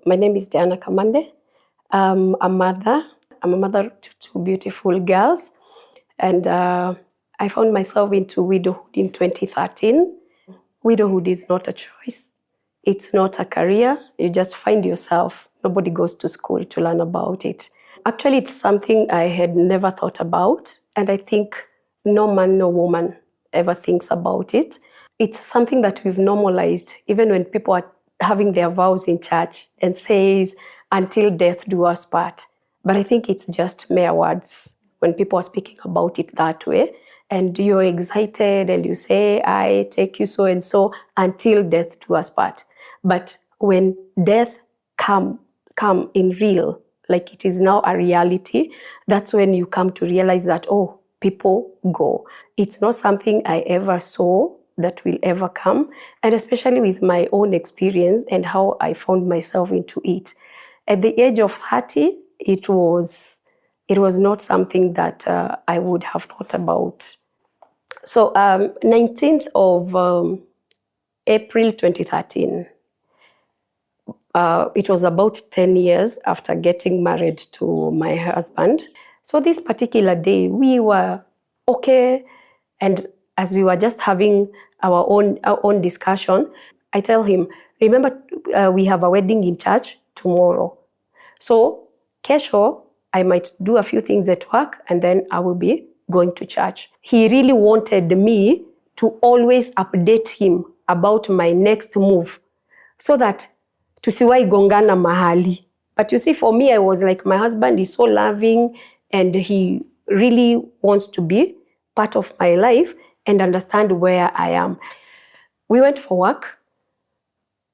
My name is Diana Kamande. I'm a mother. I'm a mother to two beautiful girls. And I found myself into widowhood in 2013. Widowhood is not a choice. It's not a career. You just find yourself. Nobody goes to school to learn about it. Actually, it's something I had never thought about. And I think no man, no woman ever thinks about it. It's something that we've normalized, even when people are having their vows in church and says, until death do us part. But I think it's just mere words when people are speaking about it that way. And you're excited and you say, I take you so and so until death do us part. But when death come in real, like it is now a reality, that's when you come to realize that, oh, people go. It's not something I ever saw that will ever come, and especially with my own experience and how I found myself into it. At the age of 30, it was not something that I would have thought about. So 19th of April 2013, it was about 10 years after getting married to my husband. So this particular day, we were okay, and as we were just having our own discussion, I tell him, remember, we have a wedding in church tomorrow. So kesho, I might do a few things at work and then I will be going to church. He really wanted me to always update him about my next move so that tusiwai gongana mahali. But you see, for me, I was like, my husband is so loving and he really wants to be part of my life and understand where I am. We went for work.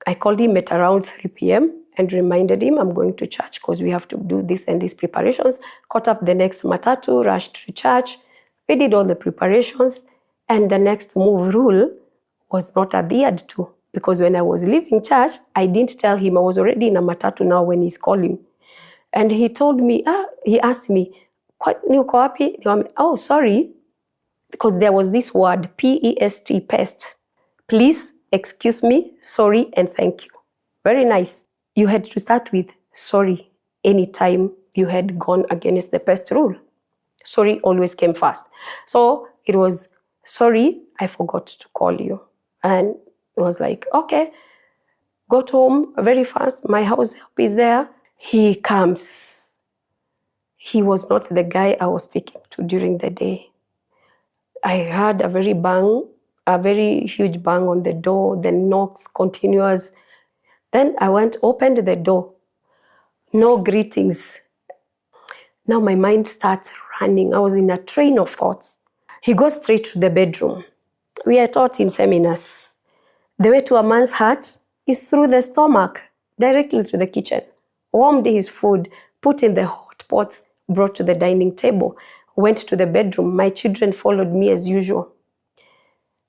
I called him at around 3 p.m. and reminded him I'm going to church because we have to do this and these preparations. Caught up the next matatu, rushed to church. We did all the preparations. And the next move rule was not adhered to, because when I was leaving church, I didn't tell him. I was already in a matatu now when he's calling. And he told me, he asked me, "Uko wapi?" Oh, sorry. Because there was this word, P-E-S-T, pest. Please, excuse me, sorry, and thank you. Very nice. You had to start with sorry anytime you had gone against the pest rule. Sorry always came first. So it was, sorry, I forgot to call you. And it was like, okay. Got home very fast. My house help is there. He comes. He was not the guy I was speaking to during the day. I heard a very huge bang on the door, then knocks, continuous. Then I opened the door. No greetings. Now my mind starts running. I was in a train of thoughts. He goes straight to the bedroom. We are taught in seminars, the way to a man's heart is through the stomach, directly to the kitchen. Warmed his food, put in the hot pots, brought to the dining table, went to the bedroom. My children followed me as usual.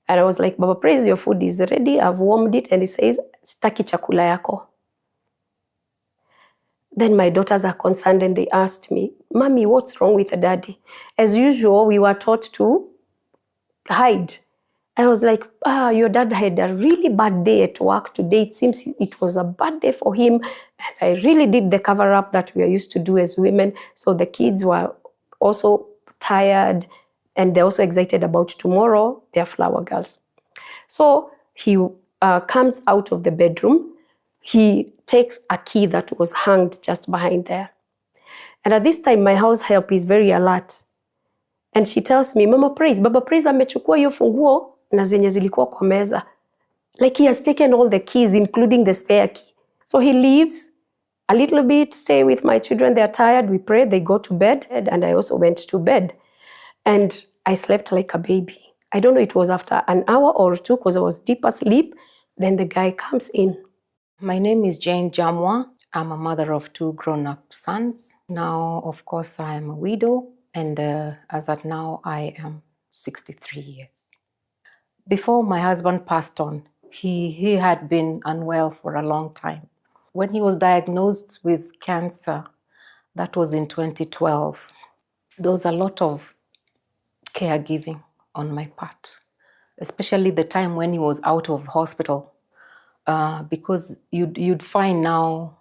And I was like, Baba, praise, your food is ready. I've warmed it. And he says, sitaki chakula yako. Then my daughters are concerned and they asked me, Mommy, what's wrong with daddy? As usual, we were taught to hide. I was like, your dad had a really bad day at work today. It seems it was a bad day for him. And I really did the cover up that we are used to do as women. So the kids were also tired and they're also excited about tomorrow. They're flower girls. So he comes out of the bedroom. He takes a key that was hung just behind there. And at this time, my house help is very alert. And she tells me, Mama Praise, Baba Praise amechukua hiyo funguo na zenye zilikuwa kwa meza. Like he has taken all the keys, including the spare key. So he leaves a little bit, stay with my children. They're tired. We pray. They go to bed. And I also went to bed. And I slept like a baby. I don't know, it was after an hour or two because I was deep asleep. Then the guy comes in. My name is Jane Jamwa. I'm a mother of 2 grown-up sons. Now, of course, I am a widow. And as at now, I am 63 years. Before my husband passed on, he had been unwell for a long time. When he was diagnosed with cancer, that was in 2012, there was a lot of caregiving on my part, especially the time when he was out of hospital, because you'd find now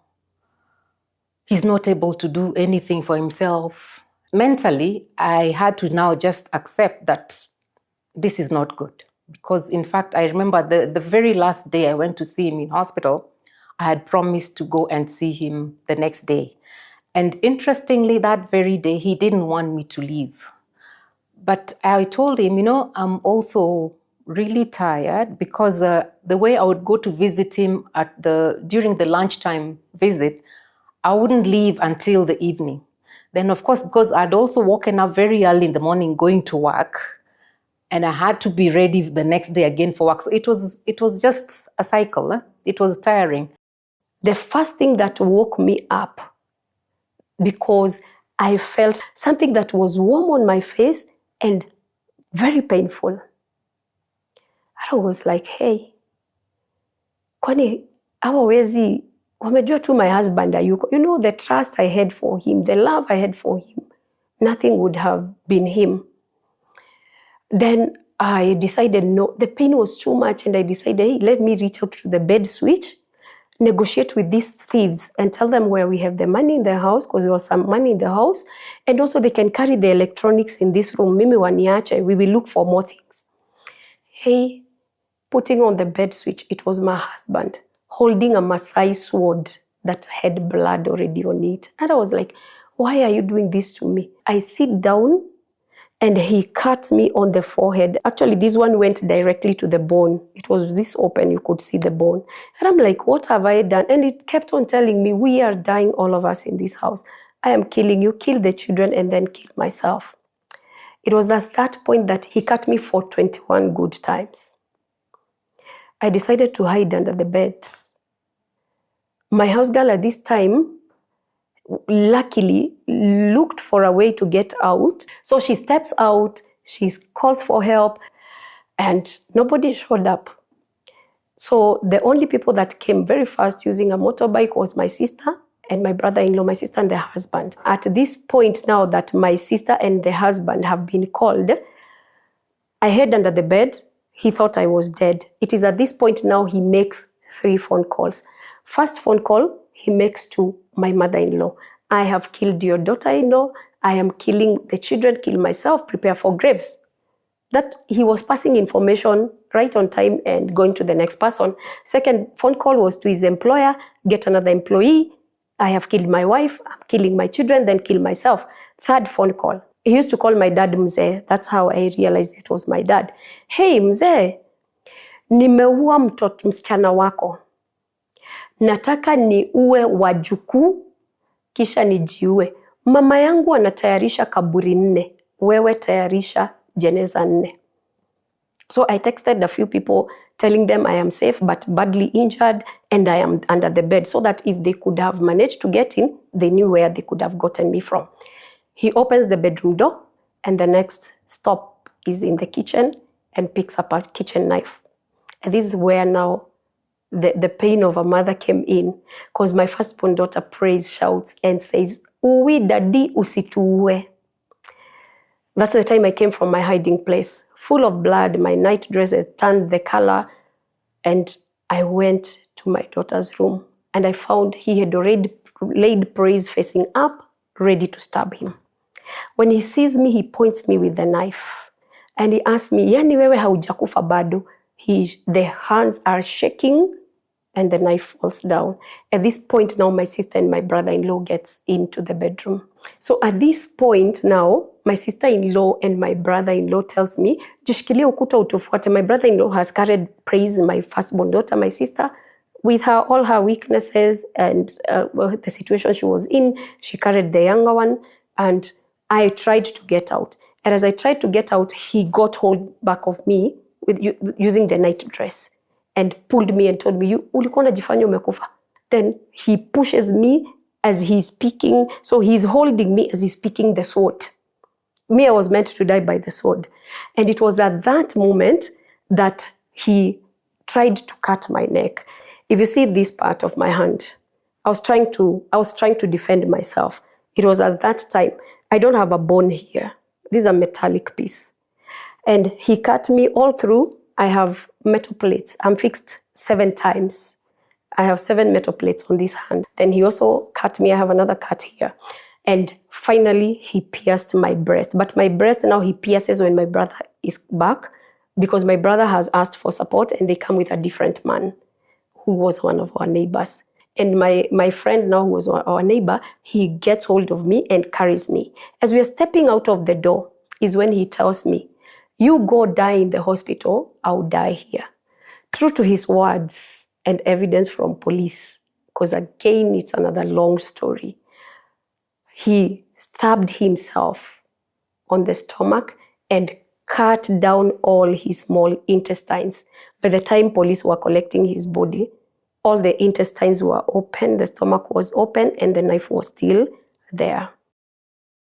He's not able to do anything for himself. Mentally, I had to now just accept that this is not good. Because in fact, I remember the very last day I went to see him in hospital, I had promised to go and see him the next day. And interestingly, that very day, he didn't want me to leave. But I told him, I'm also really tired, because the way I would go to visit him during the lunchtime visit, I wouldn't leave until the evening. Then, of course, because I'd also woken up very early in the morning going to work, and I had to be ready the next day again for work. So it was just a cycle. It was tiring. The first thing that woke me up, because I felt something that was warm on my face and very painful. I was like, hey, kwani hawa wezi wamejua tu my husband ayuko. The trust I had for him, the love I had for him, nothing would have been him. Then I decided, no, the pain was too much, and I decided, hey, let me reach out to the bed switch, negotiate with these thieves and tell them where we have the money in the house, because there was some money in the house, and also they can carry the electronics in this room. Mimi waniache, we will look for more things. Hey, putting on the bed switch, it was my husband holding a Maasai sword that had blood already on it. And I was like, why are you doing this to me? I sit down, and he cut me on the forehead. Actually, this one went directly to the bone. It was this open, you could see the bone. And I'm like, what have I done? And it kept on telling me, we are dying, all of us in this house. I am killing you, kill the children, and then kill myself. It was at that point that he cut me for 21 good times. I decided to hide under the bed. My house girl at this time, luckily, looked for a way to get out. So she steps out, she calls for help, and nobody showed up. So the only people that came very fast using a motorbike was my sister and my brother-in-law, my sister and the husband. At this point now that my sister and the husband have been called, I hid under the bed. He thought I was dead. It is at this point now he makes 3 phone calls. First phone call, he makes to my mother-in-law. I have killed your daughter-in-law. I am killing the children, kill myself, prepare for graves. That he was passing information right on time and going to the next person. Second phone call was to his employer, get another employee. I have killed my wife, I'm killing my children, then kill myself. Third phone call. He used to call my dad Mzee. That's how I realized it was my dad. Hey Mzee, nimeua msichana wako. Nataka niue wajukuu kisha nijiue. Mama yangu anatayarisha kaburi 4. Wewe tayarisha jeneza 4. So I texted a few people telling them I am safe but badly injured and I am under the bed, so that if they could have managed to get in, they knew where they could have gotten me from. He opens the bedroom door, and the next stop is in the kitchen and picks up a kitchen knife. And this is where now the pain of a mother came in, because my firstborn daughter prays, shouts, and says, "Uwi daddy usituue." That's the time I came from my hiding place, full of blood. My night dress has turned the color, and I went to my daughter's room, and I found he had already laid praise facing up, ready to stab him. When he sees me, he points me with the knife, and he asks me, "Yani wewe haujakufa bado?" The hands are shaking, and the knife falls down. At this point now, my sister and my brother-in-law gets into the bedroom. So at this point now, my sister-in-law and my brother-in-law tells me, "Jishikilie ukuta utufuate." My brother-in-law has carried praise my firstborn daughter, my sister, with her all her weaknesses and the situation she was in. She carried the younger one, and I tried to get out. And as I tried to get out, he got hold back of me using the night dress and pulled me and told me, "Ulikuwa unajifanya umekufa." Then he pushes me as he's speaking. So he's holding me as he's speaking the sword. Me, I was meant to die by the sword. And it was at that moment that he tried to cut my neck. If you see this part of my hand, I was trying to defend myself. It was at that time. I don't have a bone here. This is a metallic piece. And he cut me all through. I have metal plates. I'm fixed 7 times. I have 7 metal plates on this hand. Then he also cut me. I have another cut here. And finally, he pierced my breast. But my breast now he pierces when my brother is back, because my brother has asked for support and they come with a different man who was one of our neighbors. And my friend now, who was our neighbor, he gets hold of me and carries me. As we are stepping out of the door is when he tells me, you go die in the hospital, I'll die here. True to his words and evidence from police, because again, it's another long story. He stabbed himself on the stomach and cut down all his small intestines. By the time police were collecting his body, all the intestines were open, the stomach was open, and the knife was still there.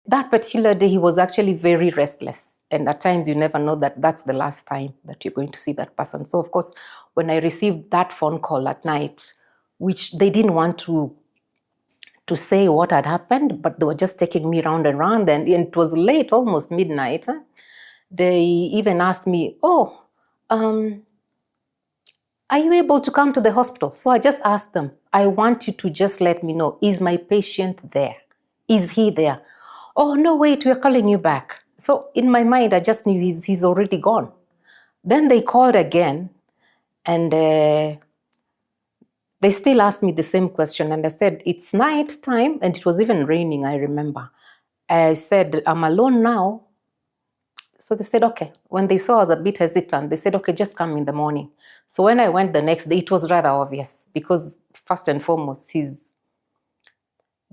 That particular day, he was actually very restless. And at times, you never know that that's the last time that you're going to see that person. So, of course, when I received that phone call at night, which they didn't want to say what had happened, but they were just taking me round and round, and it was late, almost midnight. They even asked me, are you able to come to the hospital? So I just asked them, I want you to just let me know, is my patient there? Is he there? Oh, no, wait, we're calling you back. So in my mind, I just knew he's already gone. Then they called again, and they still asked me the same question. And I said, it's night time, and it was even raining, I remember. I said, I'm alone now. So they said, okay. When they saw I was a bit hesitant, they said, okay, just come in the morning. So when I went the next day, it was rather obvious, because first and foremost,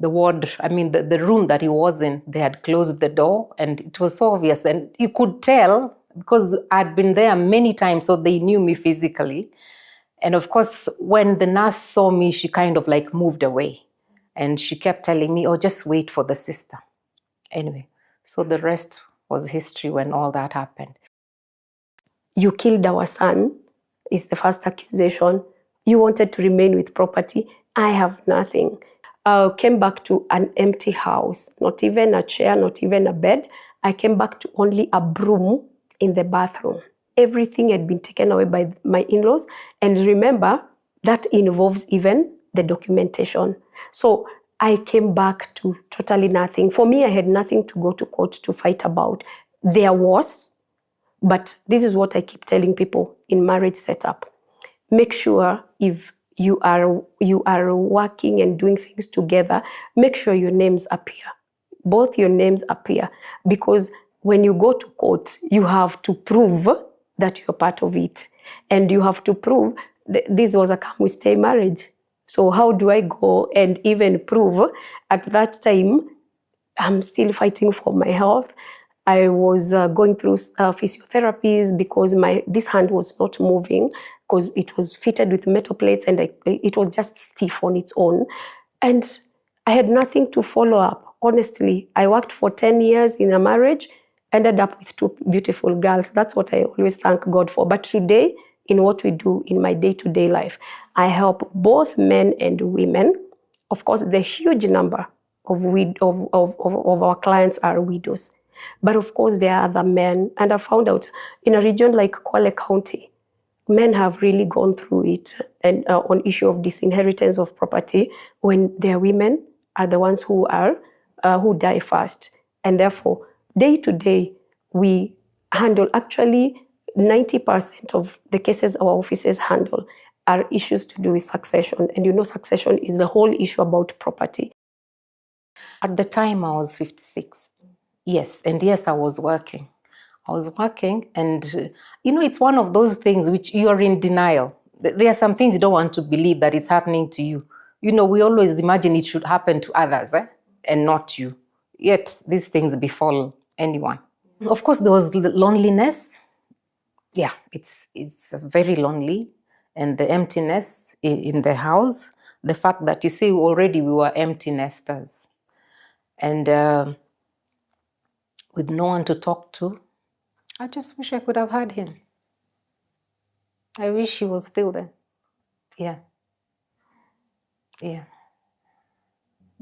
the room that he was in, they had closed the door, and it was so obvious. And you could tell, because I'd been there many times, so they knew me physically. And of course, when the nurse saw me, she kind of like moved away. And she kept telling me, oh, just wait for the sister. Anyway, so the rest was history when all that happened. You killed our son, is the first accusation. You wanted to remain with property. I have nothing. I came back to an empty house, not even a chair, not even a bed. I came back to only a broom in the bathroom. Everything had been taken away by my in-laws. And remember, that involves even the documentation. So I came back to totally nothing. For me, I had nothing to go to court to fight about. There was, but this is what I keep telling people in marriage setup. Make sure if you are working and doing things together, make sure your names appear. Both your names appear. Because when you go to court, you have to prove that you're part of it. And you have to prove this was a come-we-stay marriage. So how do I go and even prove at that time I'm still fighting for my health? I was going through physiotherapies because this hand was not moving, because it was fitted with metal plates and it was just stiff on its own. And I had nothing to follow up. Honestly, I worked for 10 years in a marriage, ended up with 2 beautiful girls. That's what I always thank God for. But today, in what we do in my day-to-day life, I help both men and women. Of course, the huge number of our clients are widows. But of course, there are other men. And I found out in a region like Kwale County, men have really gone through it, and on issue of disinheritance of property, when their women are the ones who die first. And therefore, day to day, we handle actually 90% of the cases our offices handle are issues to do with succession. And you know, succession is the whole issue about property. At the time, I was 56. Yes, and yes, I was working. And it's one of those things which you are in denial. There are some things you don't want to believe that it's happening to you. We always imagine it should happen to others, and not you. Yet these things befall anyone. Of course, there was loneliness. Yeah, it's very lonely. And the emptiness in the house. The fact that, you see, already we were empty nesters. And with no one to talk to, I just wish I could have had him. I wish he was still there. Yeah.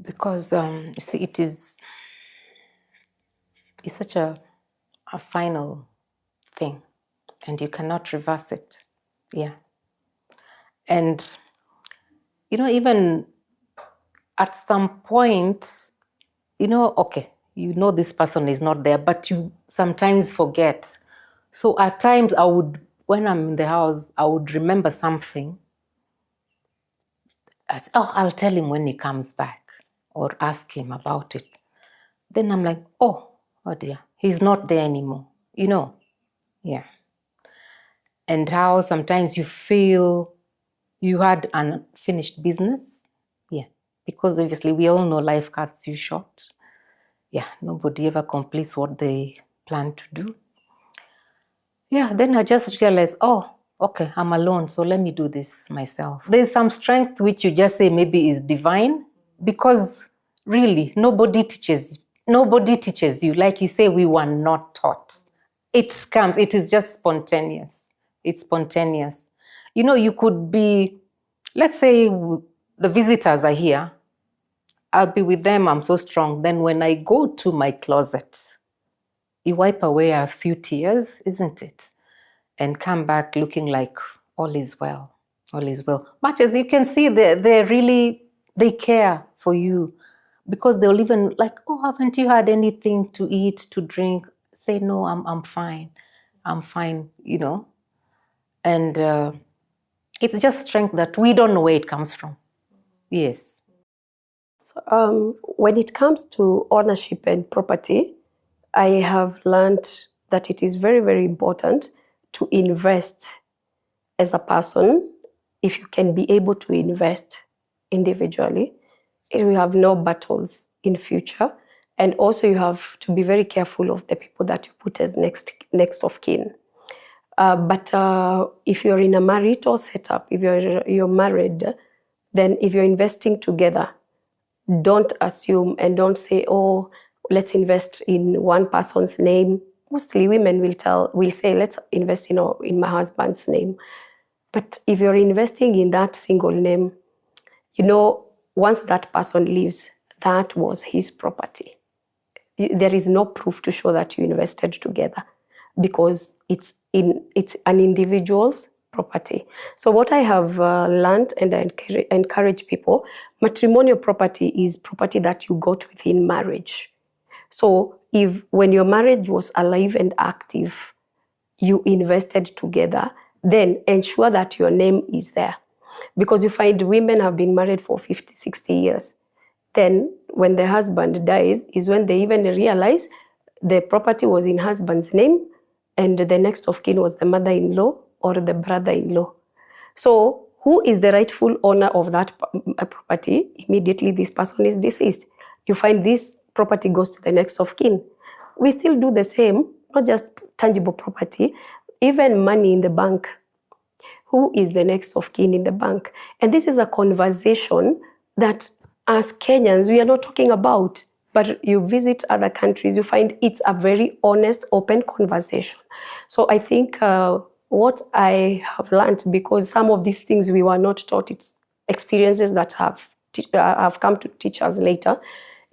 Because, you see, it's such a final thing, and you cannot reverse it. Yeah. And even at some point, okay, this person is not there, but you sometimes forget. So at times when I'm in the house, I would remember something. I'll tell him when he comes back or ask him about it. Then I'm like, oh dear, he's not there anymore, Yeah. And how sometimes you feel you had unfinished business. Yeah. Because obviously we all know life cuts you short. Yeah. Nobody ever completes what they plan to do. Yeah. Then I just realized, okay, I'm alone. So let me do this myself. There's some strength which you just say maybe is divine, because really nobody teaches you. Like you say, we were not taught. It comes, it is just spontaneous. It's spontaneous. You could be, let's say the visitors are here. I'll be with them, I'm so strong. Then when I go to my closet, you wipe away a few tears, isn't it? And come back looking like all is well. All is well. Much as you can see, they care for you, because they'll even like, haven't you had anything to eat, to drink? Say, no, I'm fine. I'm fine, And it's just strength that we don't know where it comes from. Yes. So when it comes to ownership and property, I have learned that it is very, very important to invest as a person. If you can be able to invest individually, it will have no battles in future. And also you have to be very careful of the people that you put as next of kin. But if you're in a marital setup, if you're married, then if you're investing together, don't assume and don't say, let's invest in one person's name. Mostly women will say, let's invest in my husband's name. But if you're investing in that single name, once that person leaves, that was his property. There is no proof to show that you invested together, because it's an individual's property. So what I have learned, and I encourage people, matrimonial property is property that you got within marriage. So when your marriage was alive and active, you invested together, then ensure that your name is there. Because you find women have been married for 50, 60 years. Then when the husband dies is when they even realize the property was in husband's name and the next of kin was the mother-in-law or the brother-in-law. So who is the rightful owner of that property? Immediately this person is deceased. You find this property goes to the next of kin. We still do the same, not just tangible property, even money in the bank. Who is the next of kin in the bank? And this is a conversation that as Kenyans, we are not talking about, but you visit other countries, you find it's a very honest, open conversation. So I think what I have learned, because some of these things we were not taught, it's experiences that have come to teach us later.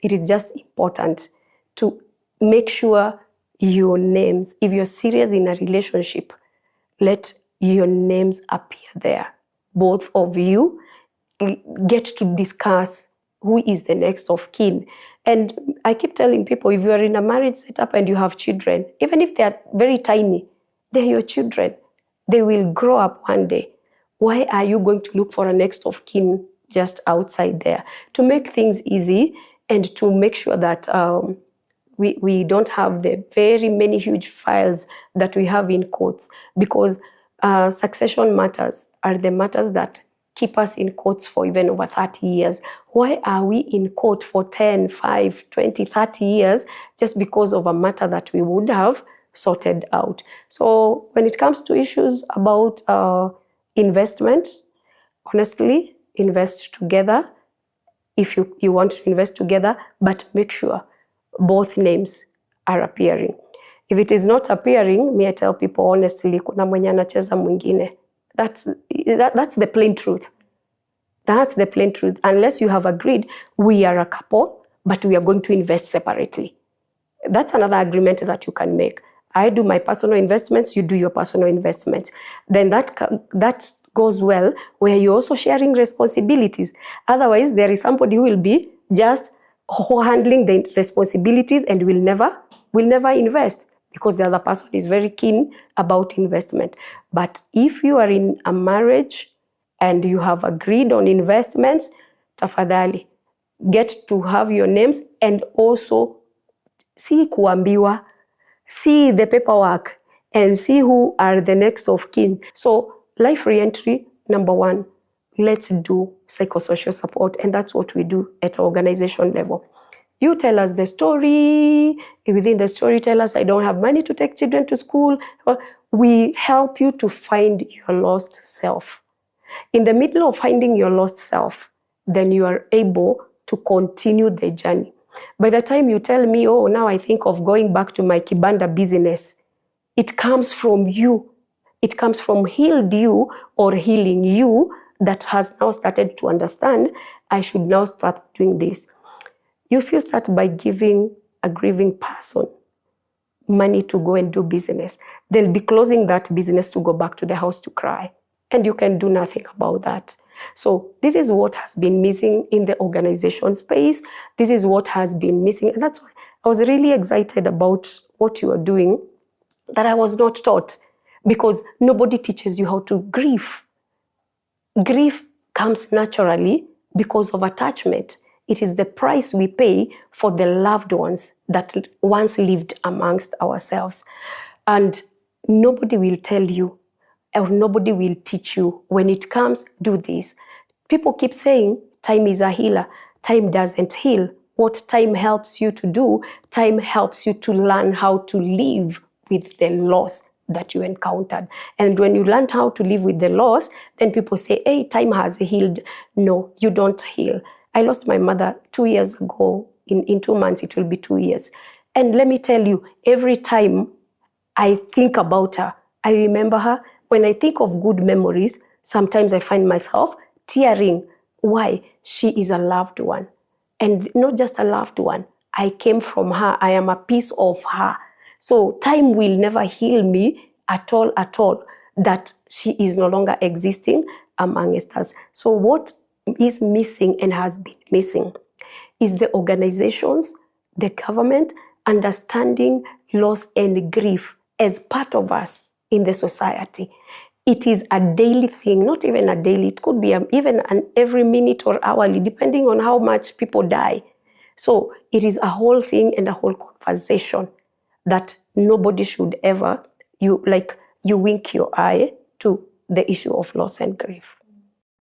It is just important to make sure your names, if you're serious in a relationship, let your names appear there. Both of you get to discuss who is the next of kin. And I keep telling people, if you are in a marriage setup and you have children, even if they are very tiny, they're your children. They will grow up one day. Why are you going to look for a next of kin just outside there? To make things easy and to make sure that we don't have the very many huge files that we have in courts, because succession matters are the matters that keep us in courts for even over 30 years. Why are we in court for 10, 5, 20, 30 years just because of a matter that we would have sorted out? So when it comes to issues about investment, honestly, invest together if you want to invest together, but make sure both names are appearing. If it is not appearing, I tell people honestly, kuna mwenye anacheza mwingine. That's the plain truth. That's the plain truth. Unless you have agreed, we are a couple, but we are going to invest separately. That's another agreement that you can make. I do my personal investments, you do your personal investments. Then that goes well, where you're also sharing responsibilities. Otherwise, there is somebody who will be just handling the responsibilities and will never invest, because the other person is very keen about investment. But if you are in a marriage and you have agreed on investments, tafadhali, get to have your names, and also see kuambiwa, see the paperwork, and see who are the next of kin. So life reentry, number one, let's do psychosocial support, and that's what we do at our organization level. You tell us the story. Within the story, tell us, I don't have money to take children to school. We help you to find your lost self. In the middle of finding your lost self, then you are able to continue the journey. By the time you tell me, oh, now I think of going back to my kibanda business, it comes from you. It comes from healed you or healing you that has now started to understand, I should now start doing this. If you start by giving a grieving person money to go and do business, they'll be closing that business to go back to the house to cry. And you can do nothing about that. So this is what has been missing in the organization space. This is what has been missing. And that's why I was really excited about what you are doing, that I was not taught, because nobody teaches you how to grieve. Grief comes naturally because of attachment. It is the price we pay for the loved ones that once lived amongst ourselves. And nobody will tell you, or nobody will teach you, when it comes, do this. People keep saying, time is a healer. Time doesn't heal. What time helps you to do? Time helps you to learn how to live with the loss that you encountered. And when you learn how to live with the loss, then people say, hey, time has healed. No, you don't heal. I lost my mother 2 years ago. In 2 months, it will be 2 years. And let me tell you, every time I think about her, I remember her. When I think of good memories, sometimes I find myself tearing. Why? She is a loved one. And not just a loved one. I came from her. I am a piece of her. So time will never heal me at all, that she is no longer existing amongst us. So what is missing and has been missing is the organizations, the government, understanding loss and grief as part of us in the society. It is a daily thing, not even a daily, it could be even an every minute or hourly, depending on how much people die. So it is a whole thing and a whole conversation that nobody should ever, you wink your eye to the issue of loss and grief.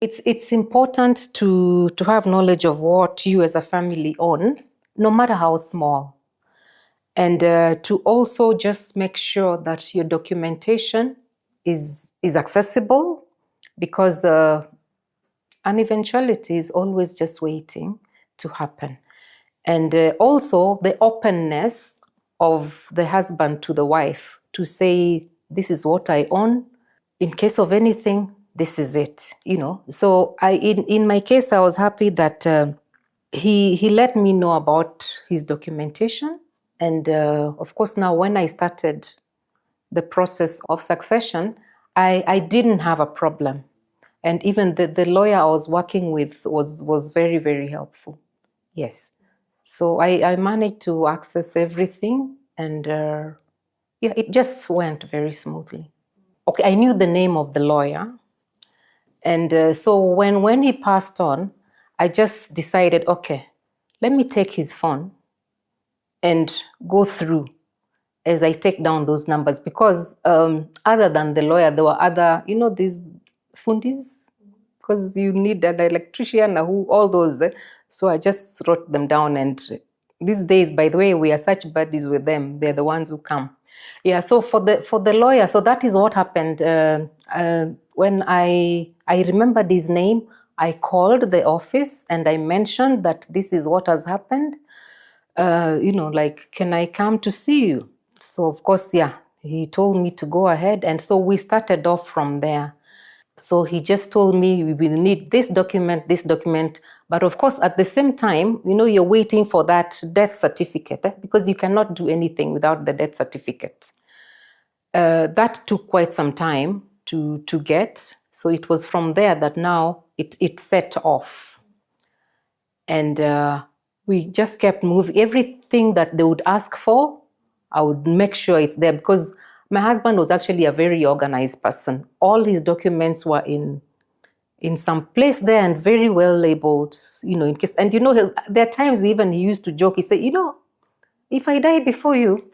It's important to have knowledge of what you as a family own, no matter how small. And to also just make sure that your documentation is accessible, because an eventuality is always just waiting to happen. And also the openness of the husband to the wife to say, this is what I own. In case of anything, this is it, So in my case, I was happy that he let me know about his documentation. And of course, now when I started the process of succession, I didn't have a problem. And even the lawyer I was working with was very, very helpful. Yes. So I managed to access everything, and it just went very smoothly. Okay, I knew the name of the lawyer. And so when he passed on, I just decided, okay, let me take his phone and go through as I take down those numbers. Because other than the lawyer, there were other, these fundis, because you need an electrician, all those. So I just wrote them down. And these days, by the way, we are such buddies with them. They're the ones who come. Yeah, so for the lawyer, so that is what happened. When I remembered his name, I called the office and I mentioned that this is what has happened. Can I come to see you? So of course, yeah, he told me to go ahead. And so we started off from there. So he just told me, we will need this document. But of course, at the same time, you're waiting for that death certificate, because you cannot do anything without the death certificate. That took quite some time to get. So it was from there that now it set off. And we just kept moving. Everything that they would ask for, I would make sure it's there, because my husband was actually a very organized person. All his documents were in some place there and very well labeled, in case. And there are times even he used to joke. He said, if I die before you,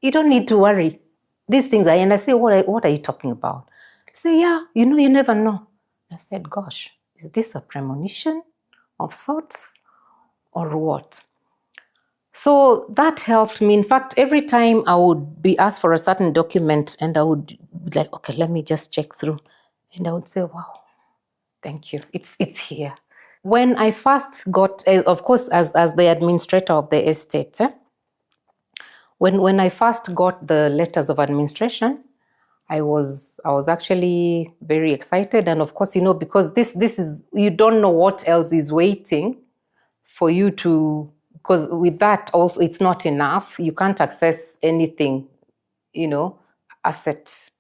you don't need to worry. These things and I say, what are you talking about? He say, yeah, you never know. I said, gosh, is this a premonition of sorts or what? So that helped me. In fact, every time I would be asked for a certain document and I would be like, okay, let me just check through. And I would say, wow, thank you. It's here. When I first got, of course, as the administrator of the estate, when I first got the letters of administration, I was actually very excited. And of course, because this is, you don't know what else is waiting for you to, because with that also, it's not enough. You can't access anything, asset.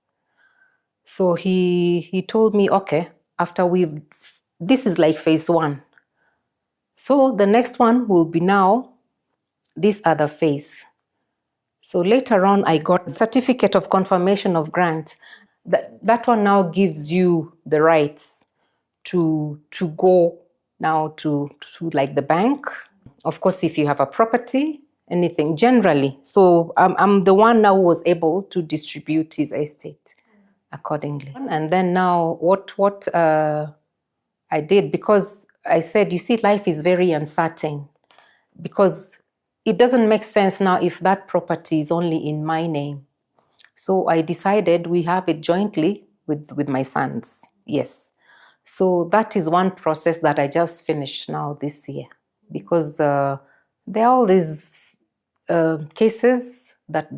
So he told me, okay, this is like phase 1. So the next one will be now this other phase. So later on, I got certificate of confirmation of grant. That one now gives you the rights to go now to like the bank. Of course, if you have a property, anything generally. So I'm the one now who was able to distribute his estate accordingly. And then now what I did, because I said, you see, life is very uncertain, because it doesn't make sense now if that property is only in my name. So I decided we have it jointly with my sons. Yes. So that is one process that I just finished now this year, because there are all these cases that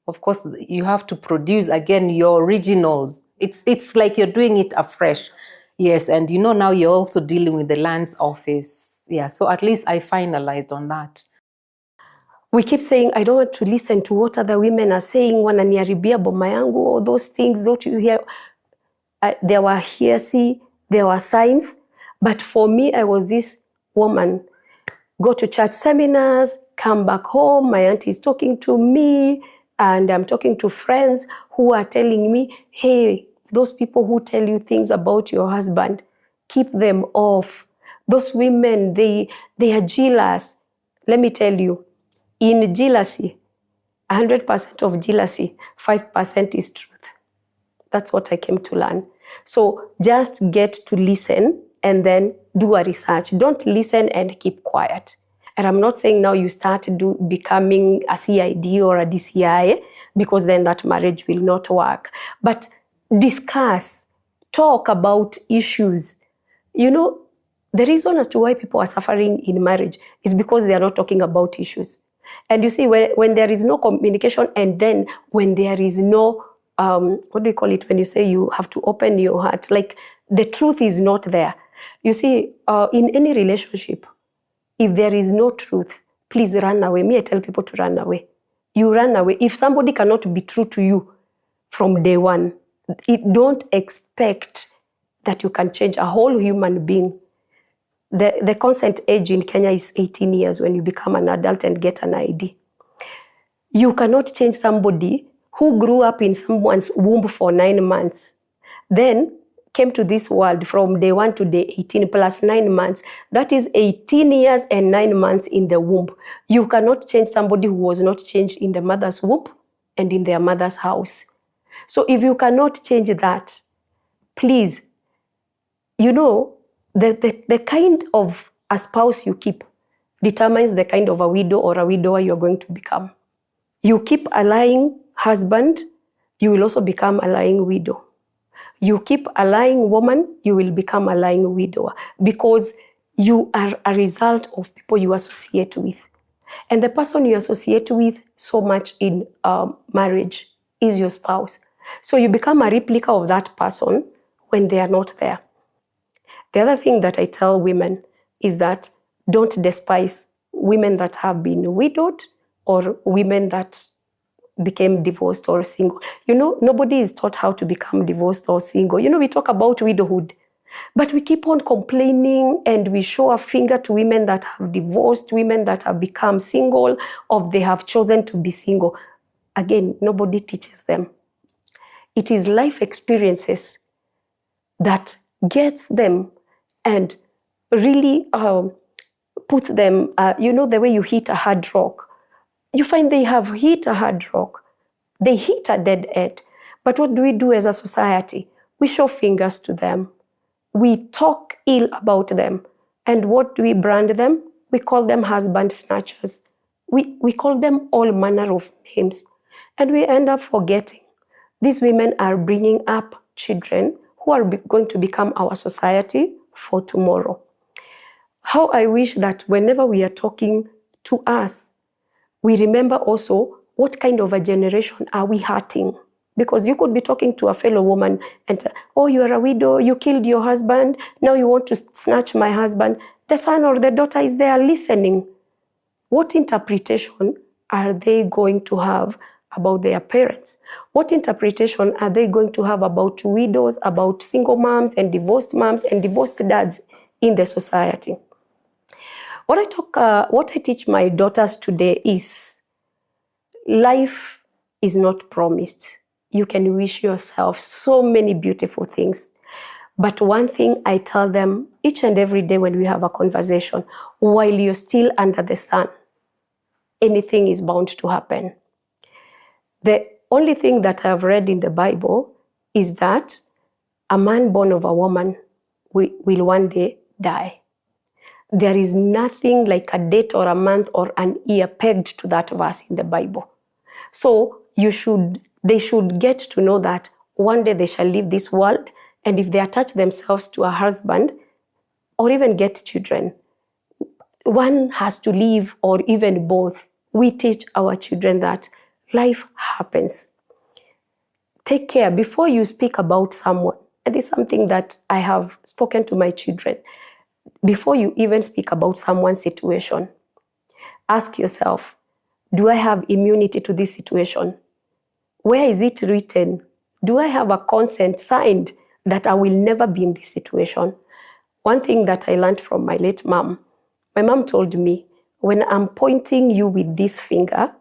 of course, you have to produce again your originals. It's like you're doing it afresh. Yes, and now you're also dealing with the lands office. Yeah, so at least I finalized on that. We keep saying, I don't want to listen to what other women are saying, wananiharibia boma yangu, all those things that you hear. There were hearsay, there were signs, but for me, I was this woman, go to church seminars, come back home, my auntie is talking to me, and I'm talking to friends who are telling me, hey, those people who tell you things about your husband, keep them off. Those women, they are jealous. Let me tell you, in jealousy, 100% of jealousy, 5% is truth. That's what I came to learn. So just get to listen and then do a research. Don't listen and keep quiet. And I'm not saying now you start becoming a CID or a DCI, because then that marriage will not work. But discuss, talk about issues. The reason as to why people are suffering in marriage is because they are not talking about issues. And you see, when there is no communication, and then when there is no, what do you call it, when you say you have to open your heart, like the truth is not there. You see, in any relationship, if there is no truth, please run away. Me, I tell people to run away. You run away. If somebody cannot be true to you from day one, don't expect that you can change a whole human being. The consent age in Kenya is 18 years when you become an adult and get an ID. You cannot change somebody who grew up in someone's womb for 9 months, then came to this world from day 1 to day 18 plus 9 months. That is 18 years and 9 months in the womb. You cannot change somebody who was not changed in the mother's womb and in their mother's house. So if you cannot change that, please, the kind of a spouse you keep determines the kind of a widow or a widower you're going to become. You keep a lying husband, you will also become a lying widow. You keep a lying woman, you will become a lying widower, because you are a result of people you associate with. And the person you associate with so much in marriage is your spouse. So you become a replica of that person when they are not there. The other thing that I tell women is that don't despise women that have been widowed or women that became divorced or single. Nobody is taught how to become divorced or single. We talk about widowhood, but we keep on complaining and we show a finger to women that have divorced, women that have become single, or they have chosen to be single. Again, nobody teaches them. It is life experiences that gets them and really puts them, the way you hit a hard rock. You find they have hit a hard rock. They hit a dead end. But what do we do as a society? We show fingers to them. We talk ill about them. And what do we brand them? We call them husband snatchers. We call them all manner of names. And we end up forgetting these women are bringing up children who are going to become our society for tomorrow. How I wish that whenever we are talking to us, we remember also what kind of a generation are we hurting. Because you could be talking to a fellow woman and, oh, you are a widow, you killed your husband, now you want to snatch my husband. The son or the daughter is there listening. What interpretation are they going to have about their parents? What interpretation are they going to have about widows, about single moms and divorced dads in the society? What I teach my daughters today is life is not promised. You can wish yourself so many beautiful things. But one thing I tell them each and every day when we have a conversation, while you're still under the sun, anything is bound to happen. The only thing that I have read in the Bible is that a man born of a woman will one day die. There is nothing like a date or a month or an year pegged to that verse in the Bible. So they should get to know that one day they shall leave this world, and if they attach themselves to a husband or even get children, one has to leave, or even both. We teach our children that life happens. Take care before you speak about someone. It is something that I have spoken to my children. Before you even speak about someone's situation, ask yourself, do I have immunity to this situation? Where is it written? Do I have a consent signed that I will never be in this situation? One thing that I learned from my late mom, my mom told me, when I'm pointing you with this finger,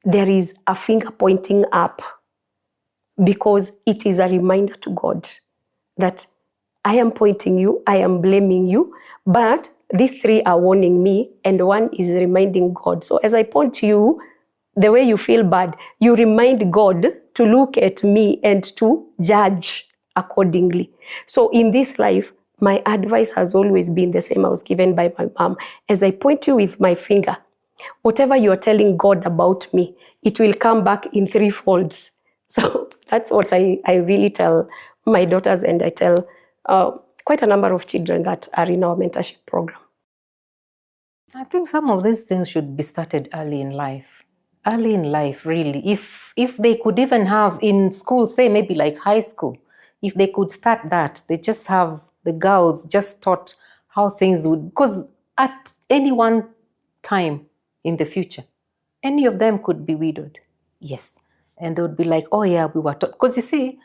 there is a finger pointing up, because it is a reminder to God that I am pointing you, I am blaming you, but these three are warning me, and one is reminding God. So as I point to you, the way you feel bad, you remind God to look at me and to judge accordingly. So in this life, my advice has always been the same I was given by my mom. As I point you with my finger, whatever you are telling God about me, it will come back in three folds. So that's what I really tell my daughters, and I tell quite a number of children that are in our mentorship program. I think some of these things should be started early in life. Early in life, really. If they could even have in school, say maybe like high school, if they could start that, they just have the girls just taught how things would, because at any one time in the future, any of them could be widowed. Yes. And they would be like, oh yeah, we were taught. Because you see,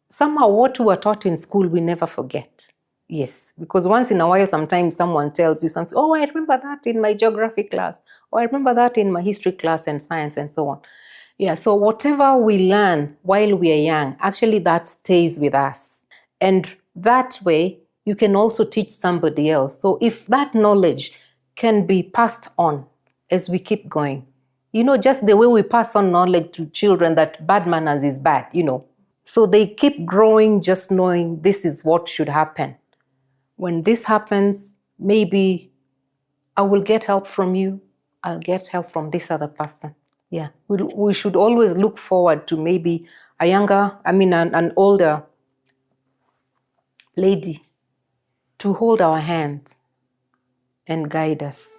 somehow what we were taught in school, we never forget. Yes. Because once in a while, sometimes someone tells you something, oh, I remember that in my geography class, or I remember that in my history class and science and so on. Yeah. So whatever we learn while we are young, actually that stays with us. And that way, you can also teach somebody else. So if that knowledge can be passed on as we keep going, just the way we pass on knowledge to children that bad manners is bad, So they keep growing just knowing this is what should happen. When this happens, maybe I will get help from you. I'll get help from this other person. Yeah, we should always look forward to maybe an older lady to hold our hand and guide us.